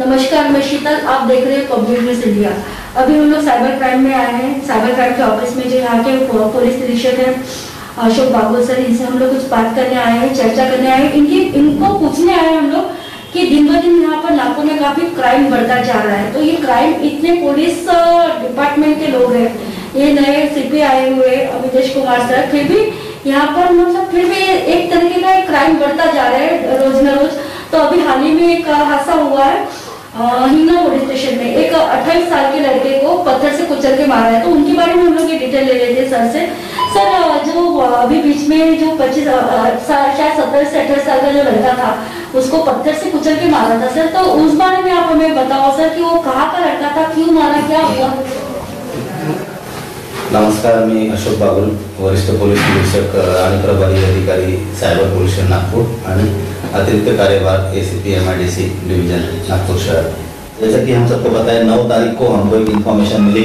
नमस्कार, मैं शीतल। आप देख रहे हैं पब्लिक न्यूज इंडिया। अभी हम लोग साइबर क्राइम में आए हैं। साइबर क्राइम के ऑफिस में जो यहाँ के पुलिस निरीक्षक है अशोक बाबू सर, इनसे हम लोग कुछ बात करने आए हैं, चर्चा करने आए हैं। इनको पूछने आए हैं हम लोग कि दिन ब दिन यहाँ पर नागपुर में काफी क्राइम बढ़ता जा रहा है। तो ये क्राइम, इतने पुलिस डिपार्टमेंट के लोग हैं, ये नए सीपी आए हुए अमितेश कुमार सर, फिर भी यहाँ पर मतलब फिर भी एक तरीके का क्राइम बढ़ता जा रहा है रोज न रोज। तो अभी हाल ही में एक हादसा हुआ है हिंगना पुलिस स्टेशन में। एक 28 साल के लड़के को पत्थर से कुचल के मारा है। तो उनके बारे में हम लोग ये डिटेल ले लेते हैं सर से। सर, जो अभी बीच में जो 25 शायद 17 से 18 साल का जो लड़का था, उसको पत्थर से कुचल के मारा था सर, तो उस बारे में आप हमें बताओ सर कि वो कहाँ का लड़का था, क्यों मारा, क्या हुआ? नमस्कार, मी अशोक बागुल, वरिष्ठ पोलीस निरीक्षक आणि प्रभारी अधिकारी सायबर पोलीस स्टेशन नागपुर आणि अतिरिक्त कार्यभार एसीपी MIDC डिवीजन नागपुर शहर। जैसा कि हम सबको पता है, 9 तारीख को हमको एक इन्फॉर्मेशन मिली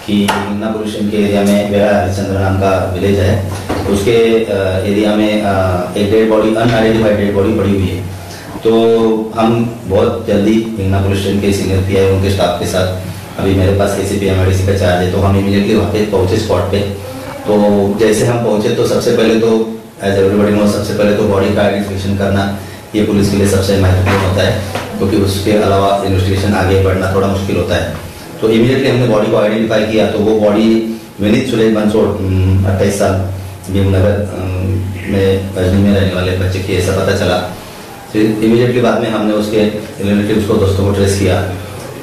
कि हिंगना पुलिस स्टेशन के एरिया में वेरा हरिश्चंद्र नाम का विलेज है, उसके एरिया में एक dead body, unidentified dead body पड़ी हुई है। तो हम बहुत जल्दी हिंगना पुलिस स्टेशन के सीनियर PI उनके स्टाफ के साथ, अभी मेरे पास एसीपी MIDC का चार्ज है, तो हम इमीडिएटली वहाँ पे पहुँचे स्पॉट पे। तो जैसे हम पहुँचे तो सबसे पहले तो एज एवरीबॉडी नो, सबसे पहले तो बॉडी का आइडेंटिफिकेशन करना ये पुलिस के लिए सबसे महत्वपूर्ण होता है, क्योंकि उसके अलावा इन्वेस्टिगेशन आगे बढ़ना थोड़ा मुश्किल होता है। तो इमीडिएटली हमने बॉडी को आइडेंटिफाई किया। तो वो बॉडी विनीत सुरेश बंसोड़, 28 साल, भीमनगर में अजनी में रहने वाले बच्चे की, ऐसा पता चला। फिर इमीडिएटली बाद में हमने उसके रिलेटिव्स को, दोस्तों को ट्रेस किया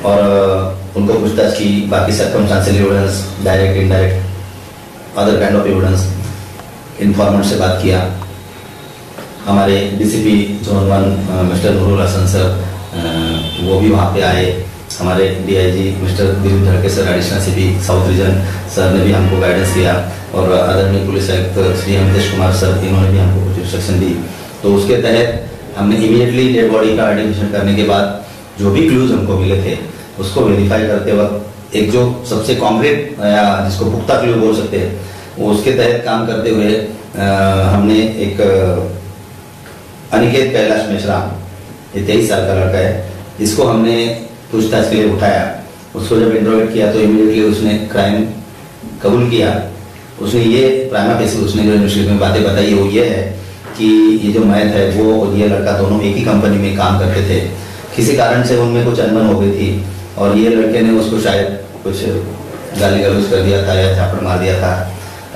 और उनको पूछताछ की। बाकी circumstantial evidence, direct indirect other kind of evidence, informant से बात किया। हमारे DCP zone 1 mister Nurul Hasan sir वो भी वहाँ पे आए। हमारे DIG मिस्टर दिलीप धड़के sir, additional CP south region sir ने भी हमको गाइडेंस दिया, और आदरणीय पुलिस आयुक्त श्री अमितेश कुमार सर, इन्होंने भी हमको कुछ इंस्ट्रक्शन दी। तो उसके तहत हमने इमीडिएटली डेड बॉडी का आइडेंटिफिकेशन करने के बाद जो भी क्लूज हमको मिले थे उसको वेरीफाई करते वक्त एक जो सबसे कॉन्क्रीट या जिसको पुख्ता क्लू बोल सकते हैं, वो उसके तहत काम करते हुए हमने एक अनिकेत कैलाश मिश्रा, ये 23 साल का लड़का है, इसको हमने पूछताछ के लिए उठाया। उसको जब इंट्रोगेट किया तो इमीडिएटली उसने क्राइम कबूल किया। उसने ये प्राइमा फेसी उसने जो इन्वेस्टिगेशन में बातें बताई वो ये है कि ये जो मैथ है वो और ये लड़का दोनों एक ही कंपनी में काम करते थे। किसी कारण से उनमें कुछ अनबन हो गई थी और ये लड़के ने उसको शायद कुछ गाली गलौज कर दिया था या झापड़ मार दिया था,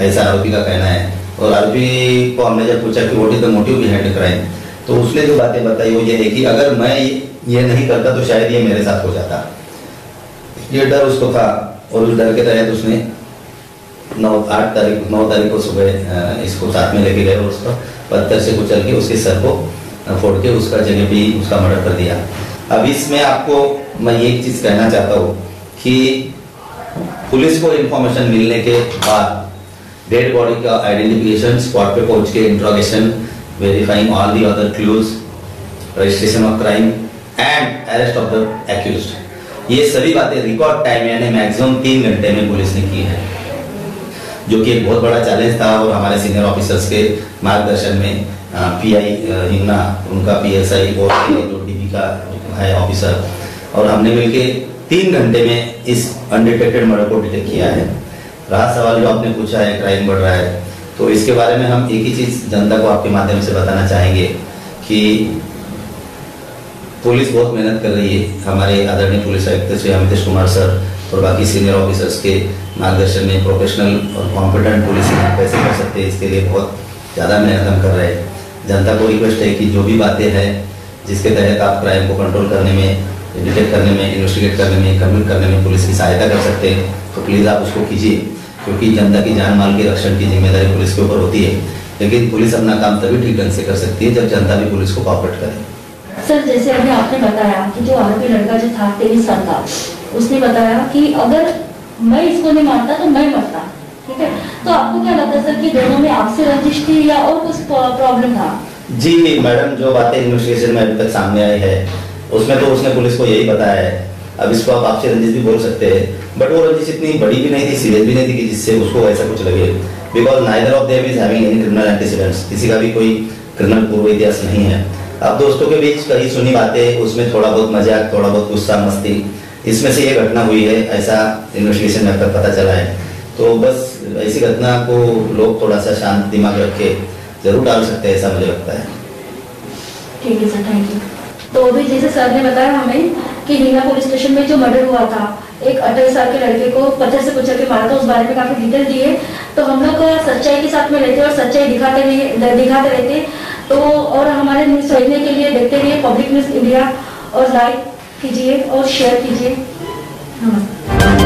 ऐसा आरोपी का कहना है। और आरोपी को हमने जब पूछा कि what is the motive behind the crime, तो उसने जो बातें बताई वो ये है कि अगर मैं ये नहीं करता तो शायद ये मेरे साथ हो जाता। ये डर उसको था और उस डर के तहत उसने 9 तारीख को सुबह इसको साथ में लेके गए और उसको पत्थर से कुचल के उसके सर को फोड़ के उसका जगह भी उसका मर्डर कर दिया। अब इसमें आपको मैं एक चीज कहना चाहता हूँ कि पुलिस को इन्फॉर्मेशन मिलने के बाद डेड बॉडी का आइडेंटिफिकेशन, स्पॉट पे पहुंच के interrogation, verifying all the other clues, registration of crime and arrest of the accused, ये सभी बातें रिकॉर्ड टाइम यानी मैक्सिमम 3 घंटे में पुलिस ने की है, जो कि एक बहुत बड़ा चैलेंज था। और हमारे सीनियर ऑफिसर्स के मार्गदर्शन में PI हिंगना, उनका PSI और जो DP का है ऑफिसर, और हमने मिलके 3 घंटे में इस अनडिटेक्टेड मर्डर को डिटेक्ट किया है। रहा सवाल जो आपने पूछा है क्राइम बढ़ रहा है, तो इसके बारे में हम एक ही चीज जनता को आपके माध्यम से बताना चाहेंगे कि पुलिस बहुत मेहनत कर रही है। हमारे आदरणीय पुलिस आयुक्त श्री अमितेश कुमार सर और बाकी सीनियर ऑफिसर्स के मार्गदर्शन में प्रोफेशनल और कॉम्पिटेंट पुलिसिंग हम कैसे कर सकते हैं, इसके लिए बहुत ज़्यादा मेहनत हम कर रहे हैं। जनता को रिक्वेस्ट है कि जो भी बातें हैं जिसके तहत आप क्राइम को कंट्रोल करने में, डिटेक्ट करने में, इन्वेस्टिगेट करने में, कमिट करने में पुलिस की सहायता कर सकते हैं, तो प्लीज़ आप उसको कीजिए, क्योंकि जनता की जान माल के रक्षण की जिम्मेदारी पुलिस के ऊपर होती है। लेकिन पुलिस अपना काम तभी ठीक ढंग से कर सकती है जब जनता भी पुलिस को कोऑपरेट करे। सर, जैसे अभी आपने बताया कि जो आरोपी लड़का जो था 23 साल का, उसने बताया कि अगर मैं इसको नहीं मारता तो मैं मरता, ठीक है? तो आपको क्या लगता है सर कि दोनों में आपसी रंजिश थी या और कुछ प्रॉब्लम था? जी मैडम, जो बातें इन्वेस्टिगेशन में अभी तक सामने आई है उसमें तो उसने पुलिस को यही बताया है। अब इसको आप आपसे रंजिश भी बोल सकते हैं, बट वो रंजिश इतनी बड़ी भी नहीं थी, सीरियस भी नहीं थी कि जिससे उसको ऐसा कुछ लगे, because neither of them is having any criminal antecedents, किसी का भी कोई क्रिमिनल पूर्व इतिहास नहीं है। अब दोस्तों के बीच कहीं सुनी बातें, उसमें थोड़ा बहुत मजाक, थोड़ा बहुत गुस्सा मस्ती, इसमें से ये घटना हुई है, ऐसा इन्वेस्टिगेशन में अब तक पता चला है। तो बस ऐसी घटना को लोग थोड़ा सा शांत दिमाग रख के जरूर डाल सकते हैं, ऐसा मुझे लगता है। ठीक है सर, थैंक यू। तो अभी जैसे सर ने बताया हमें कि हिंगना पुलिस स्टेशन में जो मर्डर हुआ था, एक 28 साल के लड़के को पत्थर से कुचल के मारा था, उस बारे में काफी डिटेल दिए। तो हम लोग सच्चाई के साथ में रहते और सच्चाई दिखाते रहते। तो और हमारे न्यूज देखने के लिए देखते रहिए पब्लिक न्यूज इंडिया, और लाइक कीजिए और शेयर कीजिए। नमस्कार।